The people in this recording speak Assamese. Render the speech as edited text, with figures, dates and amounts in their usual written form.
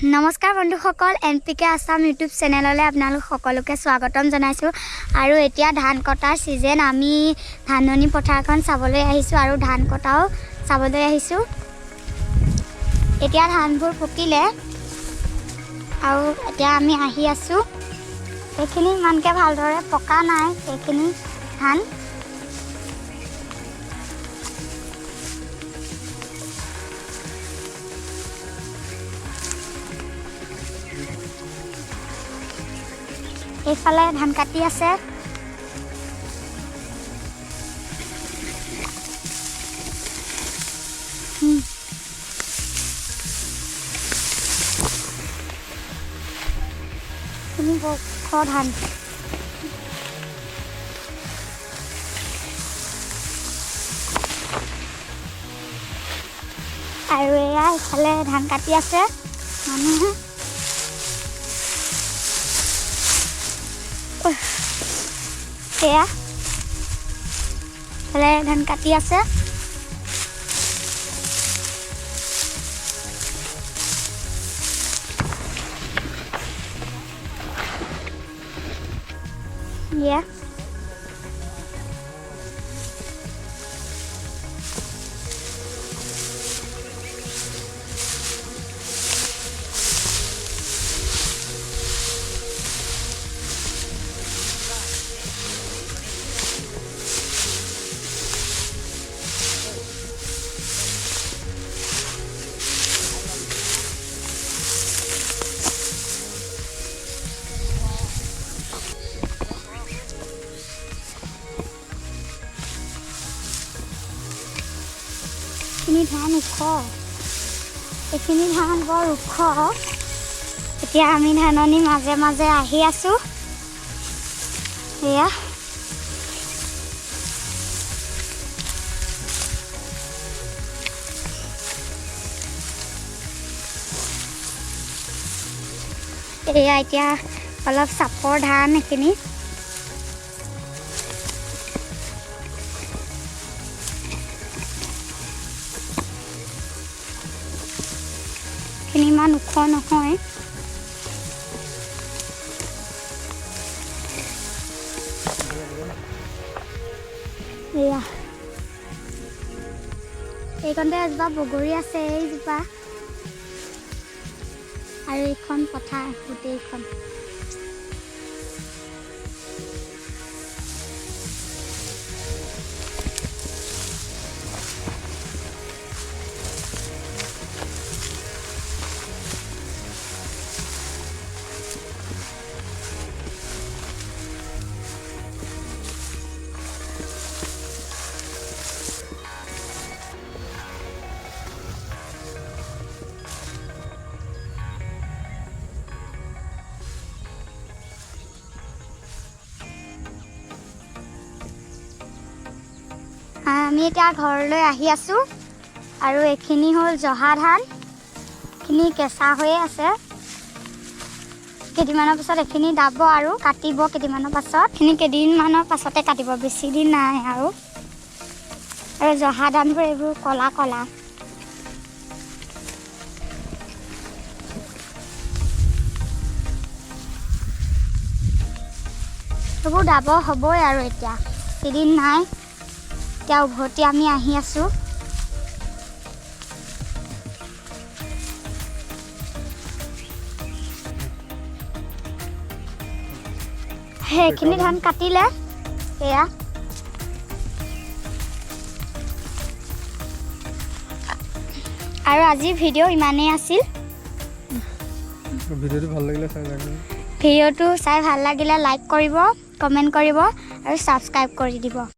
नमस्कार बंधुসকল एनपीके आसाम यूट्यूब चेनेलले आपनालोक सकलोके स्वागतम जनाइछु आरो एतिया धान कटार सीजन आमी धाननी पथारखन साबले आहिछु आरो धान कटाओ साबले आहिछु एतिया धानबुर पकिले आरो एतिया आमी आहि आछु एखिनि मानके भालदरे पका नाय एखिनि धान এইফালে ধান কাটি আছে তুমি খ ধান আৰু এয়া এইফালে ধান কাটি আছে মানুহে এয়া ফলে ধান কাটি আছে ইয়া এইখিনি ধান ওখ এইখিনি ধান বৰ ওখ এতিয়া আমি ধাননি মাজে মাজে আহি আছো এয়া এয়া এতিয়া অলপ চাপৰ ধান এইখিনি ইমান ওখ নহয় এয়া এইকণতে এজোপা বগৰী আছে এইজোপা আৰু এইখন পথাৰ গোটেইখন আমি এতিয়া ঘৰলৈ আহি আছো আৰু এখিনি হল জহা ধান এখিনি কেঁচা হৈয়ে আছে কেইদিনমানৰ পাছত এখিনি দাব আৰু কাটিব কেইদিনমানৰ পাছত এখিনি কেইদিনমানৰ পাছতে কাটিব বেছি দিন নাই আৰু জহা ধানবোৰ এইবোৰ কলা কলা এইবোৰ দাব হ'বই আৰু এতিয়া কেইদিন নাই এতিয়া উভতি আমি আহি আছো সেইখিনি ধান কাটিলে এয়া আৰু আজি ভিডিঅ' ইমানেই আছিল ভিডিঅ'টো চাই ভাল লাগিলে লাইক কৰিব কমেণ্ট কৰিব আৰু ছাবস্ক্ৰাইব কৰি দিব